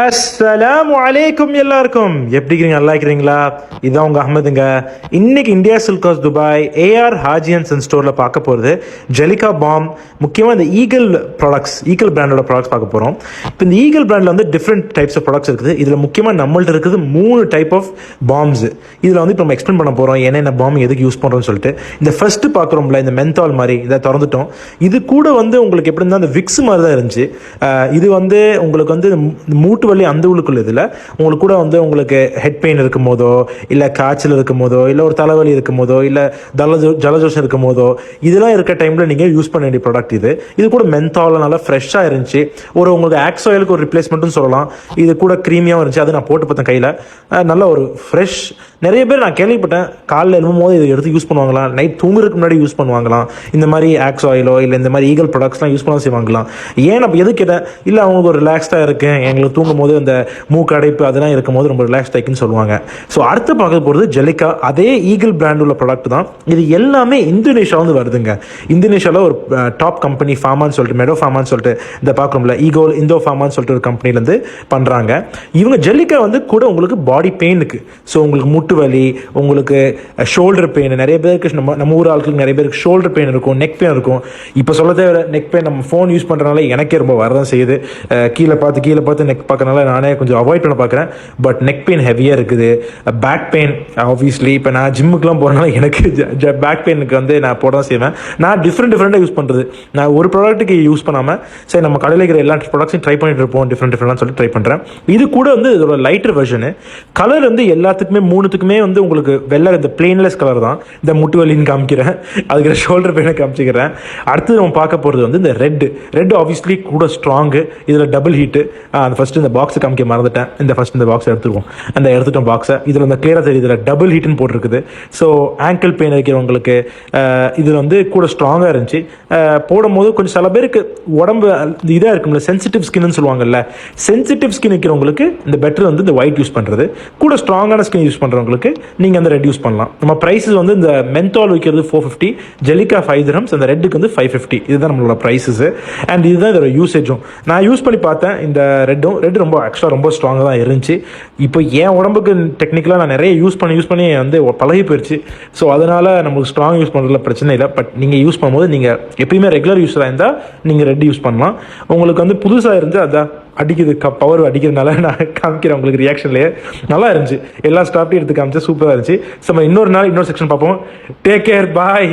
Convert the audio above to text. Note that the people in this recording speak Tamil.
அஸ்ஸலாமு அலைக்கும் எல்லாருக்கும் எப்படி இருக்கீங்க? நல்லா இருக்கிறீங்களா? இதான் உங்கள் அஹமதுங்க. இன்னைக்கு India silk house Dubai AR Haji and son ஸ்டோரில் பார்க்க போகிறது ஜெலிகா பாம், முக்கியமாக இந்த ஈகிள் ப்ராடக்ட்ஸ், ஈகிள் பிராண்டோட ப்ராடக்ட்ஸ் பார்க்க போகிறோம். இப்போ இந்த ஈகிள் பிராண்டில் வந்து டிஃப்ரெண்ட் டைப்ஸ் ஆஃப் ப்ராடக்ட்ஸ் இருக்குது. இதில் முக்கியமாக நம்மள்ட்ட இருக்குது 3 டைப் ஆஃப் பாம்ஸ். இதில் வந்து இப்போ நம்ம எக்ஸ்பிளைன் பண்ண போகிறோம் என்னென்ன பாம் எதுக்கு யூஸ் பண்ணுறோம்னு சொல்லிட்டு. இந்த ஃபர்ஸ்ட்டு பார்க்குறோம்ல, இந்த மென்தால் மாதிரி இதை திறந்துட்டோம். இது கூட வந்து உங்களுக்கு எப்படி இருந்தால் அந்த விக்ஸ் மாதிரி தான் இருந்துச்சு. இது வந்து உங்களுக்கு வந்து மூட்டு வலி அந்த உள்ளுக்குள்ள இதில் உங்களுக்கு கூட வந்து உங்களுக்கு ஹெட் பெயின் இருக்கும் போதோ, இல்லை காய்ச்சல் இருக்கும் போதோ, இல்லை ஒரு தலைவலி இருக்கும் போதோ, இல்லை ஜலஜோஷம் இருக்கும் போதோ, இதெல்லாம் இருக்க டைமில் நீங்கள் யூஸ் பண்ண வேண்டிய ப்ராடக்ட் இது. இது கூட மென்தால் நல்லா ஃப்ரெஷ்ஷாக இருந்துச்சு. உங்களுக்கு ஆக்ஸ் ஆயிலுக்கு ஒரு ரிப்ளேஸ்மெண்ட்னு சொல்லலாம். இது கூட க்ரீமியாகவும் இருந்துச்சு. அது நான் போட்டு பார்த்தேன் கையில், நல்ல ஒரு ஃப்ரெஷ். நிறைய பேர் நான் கேள்விப்பட்டேன் காலையில் எழுவும் போது இதை எடுத்து யூஸ் பண்ணுவாங்களாம், நைட் தூங்குறதுக்கு முன்னாடி யூஸ் பண்ணுவாங்களாம். இந்த மாதிரி ஆக்ஸ் ஆயிலோ இல்லை இந்த மாதிரி ஈகிள் ப்ராடக்ட்ஸ்லாம் யூஸ் பண்ண செய்வாங்களாம். ஏன் நம்ம எது கேட்டேன், இல்லை அவங்களுக்கு ஒரு ரிலாக்ஸ்டாக இருக்கேன், எங்களுக்கு தூங்கும் போது அந்த மூக்கு அடைப்பு அதெல்லாம் இருக்கும் போது ரொம்ப ரிலாக்ஸ் ஆகிக்குன்னு சொல்லுவாங்க. ஸோ அடுத்து பார்க்க போகிறது ஜெலிகா. அதே ஈகிள் பிராண்ட் உள்ள ப்ராடக்ட் தான். இது எல்லாமே இந்தோனேஷியா வந்து வருதுங்க. இந்தோனேஷியாவில் ஒரு டாப் கம்பெனி ஃபார்மான்னு சொல்லிட்டு, மெடோ ஃபார்மான்னு சொல்லிட்டு இந்த பார்க்குறோம்ல, ஈகோல் இந்தோ ஃபார்மான்னு சொல்லிட்டு ஒரு கம்பெனிலேருந்து பண்ணுறாங்க. இவங்க ஜெலிகா வந்து கூட உங்களுக்கு பாடி பெயினுக்கு, ஸோ உங்களுக்கு முட்டு வலி, உங்களுக்கு ஷோல்டர் பெயின், நிறைய பேருக்கு நம்ம ஊர் ஆட்களுக்கு நிறைய பேருக்கு ஷோல்டர் பெயின் இருக்கும், நெக் பெயின் இருக்கும். இப்போ சொல்ல தேவை, நெக் பெயின் நம்ம ஃபோன் யூஸ் பண்ணுறதுனால எனக்கே ரொம்ப வரதான் செய்யுது. கீழே பார்த்து நெக் பார்க்கறனால நானே கொஞ்சம் அவாய்ட் பண்ண பார்க்குறேன். பட் நெக் பெயின் ஹெவியாக இருக்குது. பேக் பெயின் ஆப்வியஸ்லி இப்போ நான் ஜிம்முக்குலாம் போகிறனால எனக்கு பேக் பெயினுக்கு வந்து நான் போட தான் செய்வேன். நான் டிஃப்ரெண்ட்டாக யூஸ் பண்ணுறது. நான் ஒரு ப்ராடக்ட்டுக்கு யூஸ் பண்ணாமல் சரி நம்ம கடையில் இருக்கிற எல்லா ப்ராடக்ட்ஸையும் ட்ரை பண்ணிட்டு இருப்போம், டிஃப்ரெண்ட்லாம் சொல்லி ட்ரை பண்ணுறேன். இது கூட வந்து இதோட லைட்டர் வெர்ஷனு. கலர் வந்து எல்லாத்துக்குமே 3த்துக்குமே வந்து உங்களுக்கு வெள்ளை, இந்த பிளெயின்லெஸ் கலர் தான். இந்த முட்டு வலின்னு காமிக்கிறேன், அதுக்கு ஷோல்டர் பெயினை காமிச்சிக்கிறேன். அடுத்து நம்ம பார்க்க போகிறது வந்து இந்த ரெட் ஆப்வியஸ்லி கூட ஸ்ட்ராங்கு. இதில் டபுள் ஹீட்டு. அந்த ஃபஸ்ட்டு இந்த பாக்ஸை காமிக்க மறந்துட்டேன். இந்த பாக்ஸை எடுத்துட்டோம் பாக்ஸை. இதில் இந்த கிளியராக தெரியுது, இதில் டபுள் ஹீட்டுன்னு போட்டிருக்குது. ஸோ ஆங்கிள் பெயின் இருக்கிறவங்களுக்கு இதில் வந்து கூட ஸ்ட்ராங்காக இருந்துச்சு. போடும்போது கொஞ்சம் சில பேருக்கு உடம்பு இதாக இருக்கும்ல, சென்சிட்டிவ் ஸ்கின்னு சொல்லுவாங்கல்ல, சென்சிட்டிவ் ஸ்கின் இருக்கிறவங்களுக்கு இந்த பெட்டர் வந்து இந்த ஒயிட் யூஸ் பண்ணுறது. கூட ஸ்ட்ராங்கான ஸ்கின் யூஸ் பண்ணுறவங்களுக்கு நீங்கள் அந்த ரெட் யூஸ் பண்ணலாம். நம்ம ப்ரைஸஸ் வந்து இந்த மென்தால் விற்கிறது 450, ஜெலிகா 5 dirhams, அந்த ரெட்டுக்கு வந்து 550. இதுதான் நம்மளோட ப்ரைஸஸ். அண்ட் இதுதான் இதோட யூசேஜும். நான் யூஸ் பண்ணி பார்த்தேன். இந்த ரெட் ரொம்ப ஆக்சுவலாக ரொம்ப ஸ்ட்ராங்காக தான் இருந்துச்சு. இப்போ என் உடம்புக்கு டெக்னிக்கலாக நான் நிறைய யூஸ் பண்ணி வந்து பழகி போயிடுச்சு. ஸோ அதனால் நமக்கு ஸ்ட்ராங் யூஸ் பண்ணுறதுல பிரச்சனை இல்லை. பட் நீங்கள் யூஸ் பண்ணும்போது நீங்கள் எப்பயுமே ரெகுலர் யூஸராக இருந்தால் நீங்கள் ரெட் யூஸ் பண்ணலாம். உங்களுக்கு வந்து புதுசாக இருந்து அதான் அடிக்குது, பவர் அடிக்கிறதுனால நான் காமிக்கிறேன் உங்களுக்கு ரியாக்ஷன்லேயே. நல்லா இருந்துச்சு. எல்லா ஸ்டாப்டையும் எடுத்து காமிச்சா சூப்பராக இருந்துச்சு. ஸோ இன்னொரு நாள் இன்னொரு செக்ஷன் பார்ப்போம். டேக் கேர், பாய்.